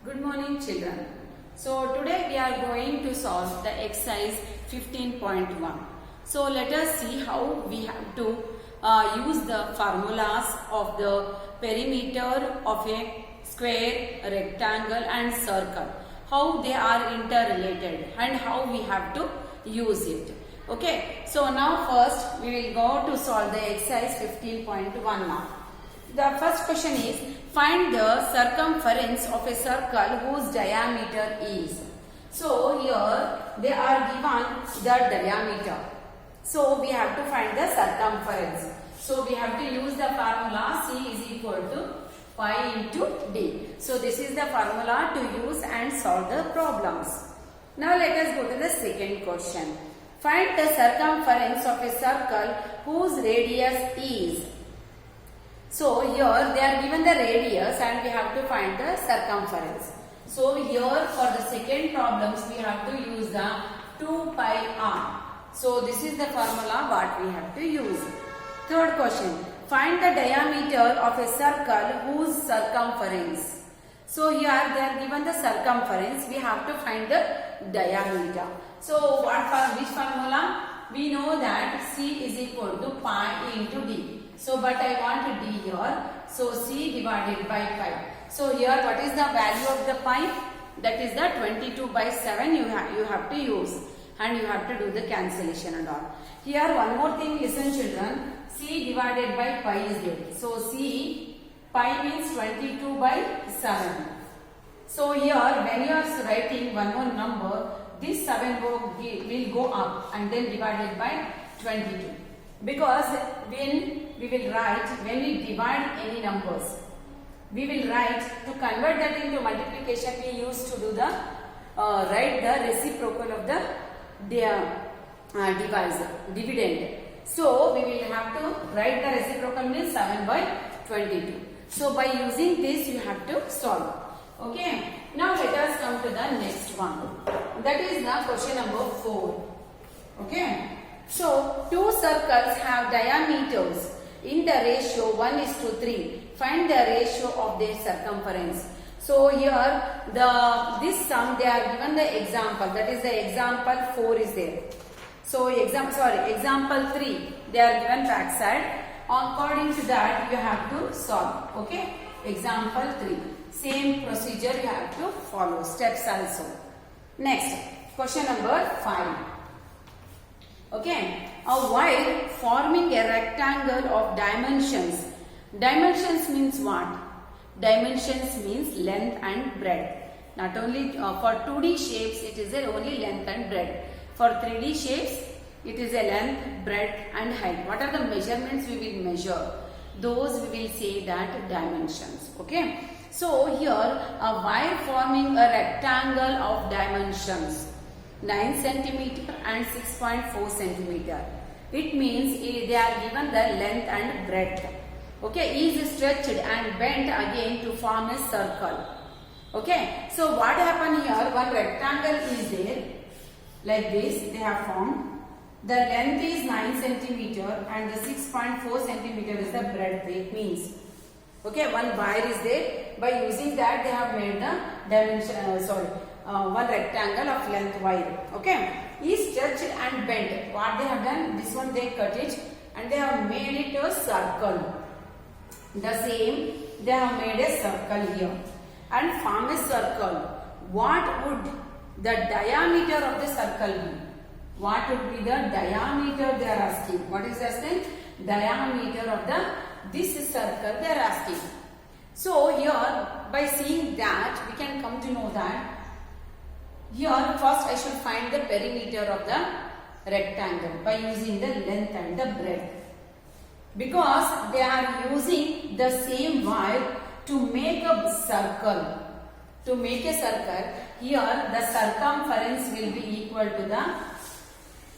Good morning children. So today we are going to solve the exercise 15.1. So let us see how we have to use the formulas of the perimeter of a square, rectangle and circle. How they are interrelated and how we have to use it. Okay. So now first we will go to solve the exercise 15.1 now. The first question is, find the circumference of a circle whose diameter is. So here they are given the diameter. So we have to find the circumference. So we have to use the formula C is equal to pi into D. So this is the formula to use and solve the problems. Now let us go to the second question. Find the circumference of a circle whose radius is. So here they are given the radius and we have to find the circumference. So here for the second problems we have to use the 2 pi r. So this is the formula what we have to use. Third question. Find the diameter of a circle whose circumference. So here they are given the circumference. We have to find the diameter. So which formula? We know that C is equal to pi into D. So, but I want D here. So, C divided by pi. So, here what is the value of the pi? That is the 22 by 7 you have to use. And you have to do the cancellation and all. Here one more thing, listen children. C divided by pi is there. So, pi means 22 by 7. So, here when you are writing one more number, this 7 will go up and then divided by 22. Because when we divide any numbers, we will write, to convert that into multiplication, we used to do the, write the reciprocal of the dividend. So, we will have to write the reciprocal means 7 by 22. So, by using this, you have to solve. Okay. Now, let us come to the next one. That is the question number 4. Okay. So, two circles have diameters in the ratio 1:3. Find the ratio of their circumference. So, here this sum they are given the example. That is the example 4 is there. So, example 3 they are given back side. According to that you have to solve. Okay. Example 3. Same procedure you have to follow. Steps also. Next, question number 5. Okay, a wire forming a rectangle of dimensions. Dimensions means what? Dimensions means length and breadth. Not only for 2D shapes it is only length and breadth. For 3D shapes it is a length, breadth and height. What are the measurements we will measure? Those we will say that dimensions. Okay. So here a wire forming a rectangle of dimensions 9 cm and 6.4 cm. It means they are given the length and breadth. Okay, is stretched and bent again to form a circle. Okay, so what happened here? One rectangle is there, like this. They have formed. The length is 9 cm and the 6.4 cm is the breadth. It means. Okay, one wire is there. By using that, they have made the dimension. One rectangle of length wire. Okay, is stretched and bent. What they have done? This one they cut it and they have made it a circle. The same they have made a circle here and form a circle. What would the diameter of the circle be? What would be the diameter they are asking? What is asking? Diameter of this circle they are asking. So here by seeing that we can come to know that here first I should find the perimeter of the rectangle by using the length and the breadth. Because they are using the same wire to make a circle. To make a circle, here the circumference will be equal to the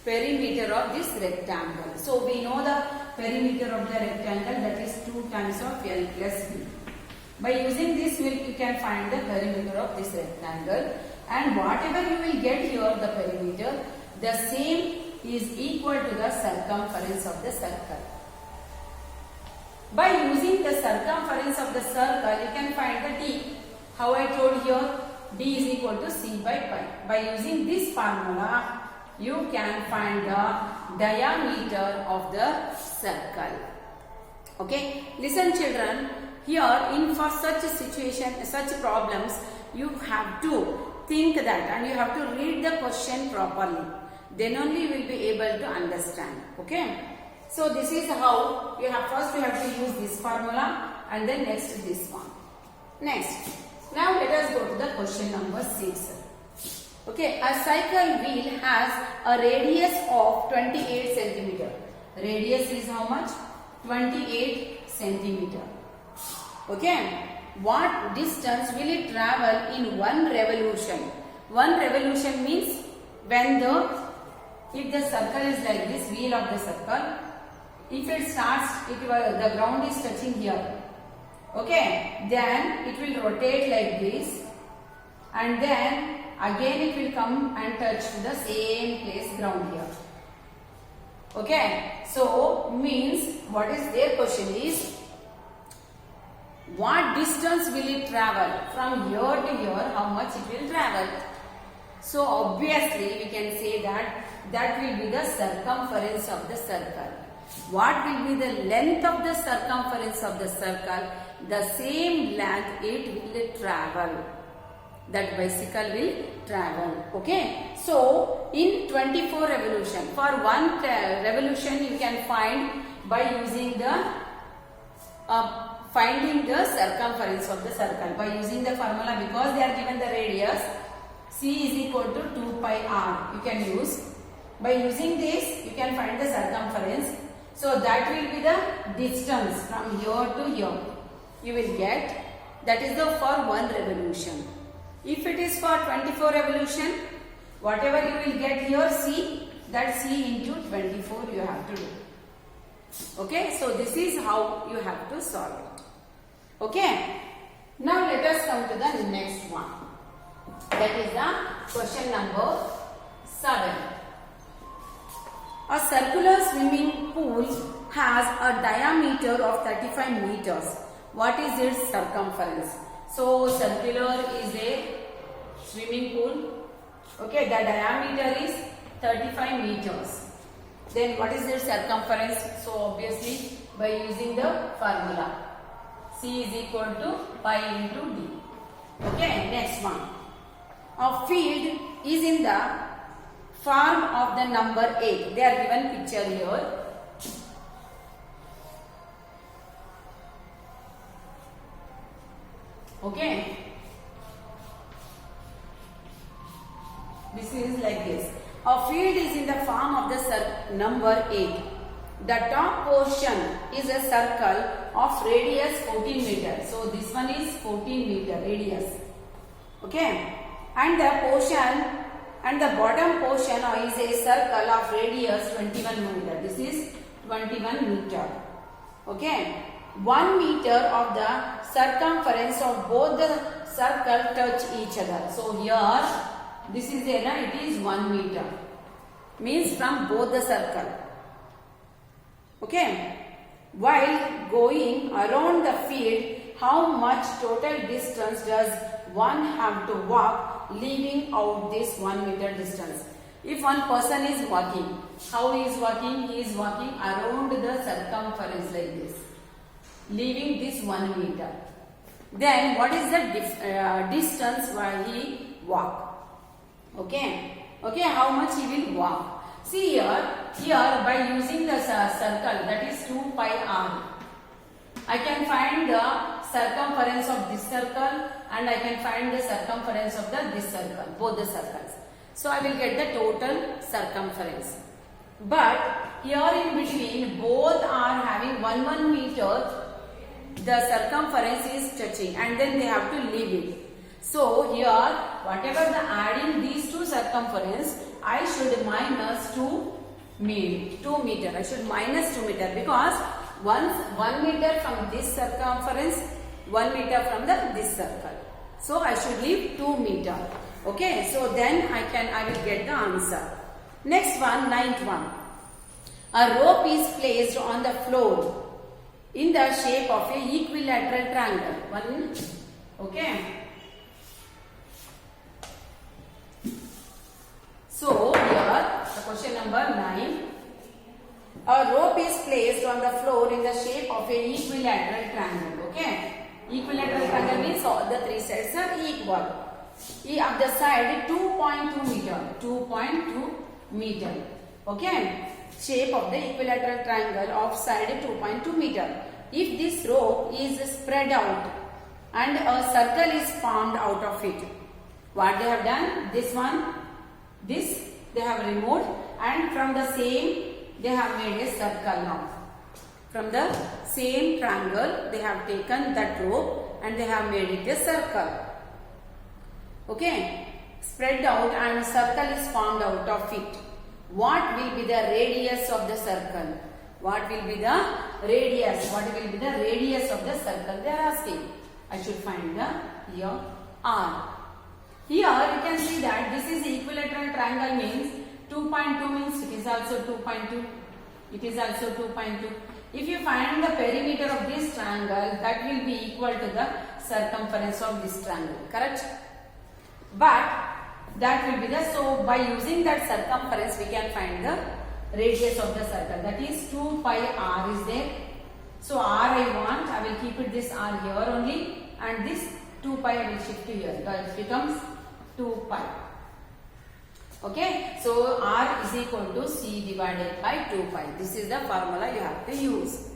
perimeter of this rectangle. So we know the perimeter of the rectangle, that is 2 times of L plus B. By using this you can find the perimeter of this rectangle. And whatever you will get here, the perimeter, the same is equal to the circumference of the circle. By using the circumference of the circle, you can find the D. How I told here? D is equal to C by pi. By using this formula, you can find the diameter of the circle. Okay, listen children, here in for such a situation, such problems, you have to think that and you have to read the question properly. Then only you will be able to understand. Okay, so this is how you have first you have to use this formula and then next this one. Next, now let us go to the question number 6. Okay, a cycle wheel has a radius of 28 centimeter. Radius is how much? 28 centimeter. Okay, what distance will it travel in one revolution? One revolution means when if the circle is like this, wheel of the circle, if it starts, the ground is touching here. Okay, then it will rotate like this and then again it will come and touch to the same place ground here. Okay, so means what is their question is what distance will it travel from here to here, how much it will travel. So obviously we can say that will be the circumference of the circle. What will be the length of the circumference of the circle? The same length it will travel. That bicycle will travel. Okay. So in 24 revolution, for one revolution you can find by using the finding the circumference of the circle by using the formula, because they are given the radius C is equal to 2 pi r. You can use by using this you can find the circumference. So that will be the distance from here to here. You will get that is the for one revolution. If it is for 24 revolution, whatever you will get here C, that C into 24 you have to do. Okay, so this is how you have to solve it. Okay, now let us come to the next one. That is the question number 7. A circular swimming pool has a diameter of 35 meters. What is its circumference? So circular is a swimming pool. Okay, the diameter is 35 meters. Then what is its circumference? So obviously by using the formula C is equal to pi into D. Okay, next one. A field is in the form of the number 8. They are given picture here. Okay, this is like this. A field is in the form of the number 8. The top portion is a circle of radius 14 meter. So this one is 14 meter radius. Okay, and the portion and the bottom portion is a circle of radius 21 meter. This is 21 meter. Okay, 1 meter of the circumference of both the circle touch each other. So here this is there, it is 1 meter. Means from both the circle. Okay. While going around the field, how much total distance does one have to walk, leaving out this 1 meter distance? If one person is walking, how he is walking? He is walking around the circumference like this, leaving this 1 meter. Then what is the distance while he walk? Okay. Okay, how much he will walk? See here by using the circle, that is 2 pi r. I can find the circumference of this circle and I can find the circumference of this circle, both the circles. So I will get the total circumference. But here in between both are having 1 meter, the circumference is touching and then they have to leave it. So here whatever the adding these two circumference, I should minus 2 meter. I should minus 2 meter because 1 meter from this circumference, 1 meter from this circle. So I should leave 2 meter. Okay, so then I will get the answer. Next one, 9th one. A rope is placed on the floor in the shape of a equilateral triangle. Okay. A rope is placed on the floor in the shape of a equilateral triangle. Okay, equilateral triangle means all the three sides are equal. Of the side 2.2 meter. 2.2 meter. Okay, shape of the equilateral triangle of side 2.2 meter. If this rope is spread out and a circle is formed out of it, what they have done? This one, this they have removed, and from the same they have made a circle now. From the same triangle they have taken that rope and they have made it a circle. Okay, spread out and a circle is formed out of it. What will be the radius of the circle? What will be the radius? What will be the radius of the circle? They are asking. I should find the here R. Here you can see that this is equilateral triangle means 2.2 means it is also 2.2. It is also 2.2. If you find the perimeter of this triangle, that will be equal to the circumference of this triangle. Correct? But that will be the, so by using that circumference we can find the radius of the circle. That is 2 pi r is there. So r I want, I will keep it this r here only, and this 2 pi I will shift to here. It becomes 2 pi. Okay, so r is equal to c divided by 2 pi. This is the formula you have to use.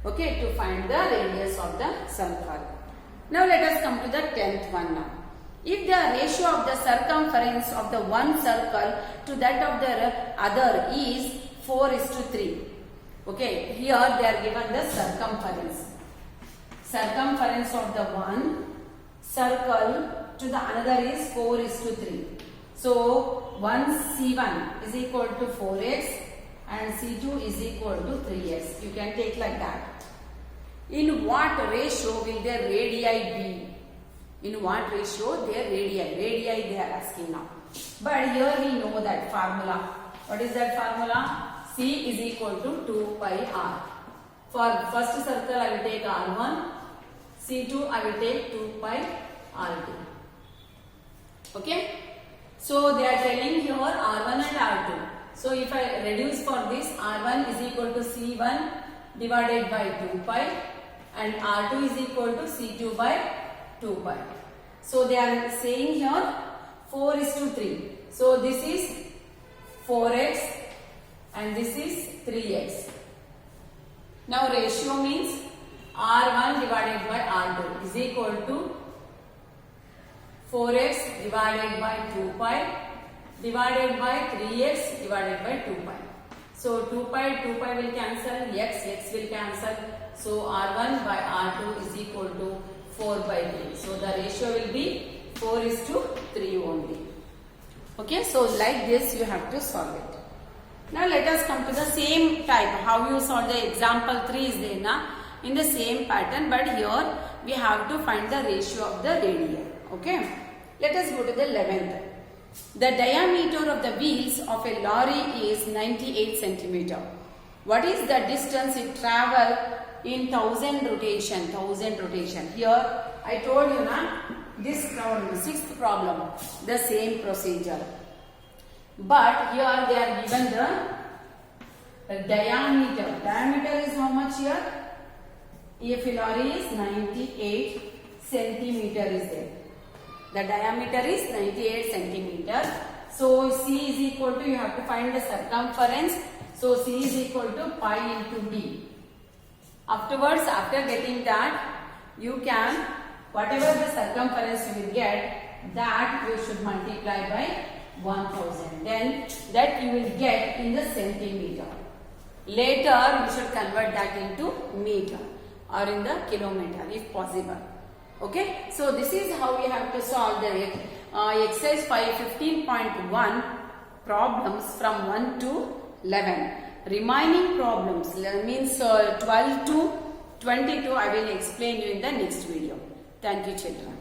Okay, to find the radius of the circle. Now let us come to the 10th one now. If the ratio of the circumference of the one circle to that of the other is 4:3. Okay, here they are given the circumference. Circumference of the one circle to the another is 4:3. So 1c1 is equal to 4x and c2 is equal to 3x. You can take like that. In what ratio will their radii be? In what ratio their radii? Radii they are asking now. But here we know that formula. What is that formula? C is equal to 2 pi r. For first circle I will take r1. C2 I will take 2 pi r2. Okay. So they are telling here r1 and r2. So if I reduce for this, r1 is equal to c1 divided by 2 pi and r2 is equal to c2 by 2 pi. So they are saying here 4:3. So this is 4x and this is 3x. Now ratio means r1 divided by r2 is equal to 4x divided by 2 pi divided by 3x divided by 2 pi. So 2 pi will cancel, x will cancel. So r1 by r2 is equal to 4 by 3. So the ratio will be 4:3 only. Okay, so like this you have to solve it. Now let us come to the same type. How you solve the example 3 is there na? In the same pattern, but here we have to find the ratio of the radii. Okay, let us go to the 11th. The diameter of the wheels of a lorry is 98 centimeter. What is the distance it travel in 1000 rotation? 1000 rotation. Here I told you na, this problem, 6th problem, the same procedure. But here they are given the diameter. Diameter is how much here? If a lorry is 98 centimeter is there. The diameter is 98 centimeter. So C is equal to, you have to find the circumference. So C is equal to pi into D. Afterwards, after getting that, you can, whatever the circumference you will get, that you should multiply by 1000. Then that you will get in the centimeter. Later, you should convert that into meter or in the kilometer if possible. Okay, so this is how we have to solve the exercise 5:15.1 problems from 1 to 11. Remaining problems means 12 to 22 I will explain you in the next video. Thank you children.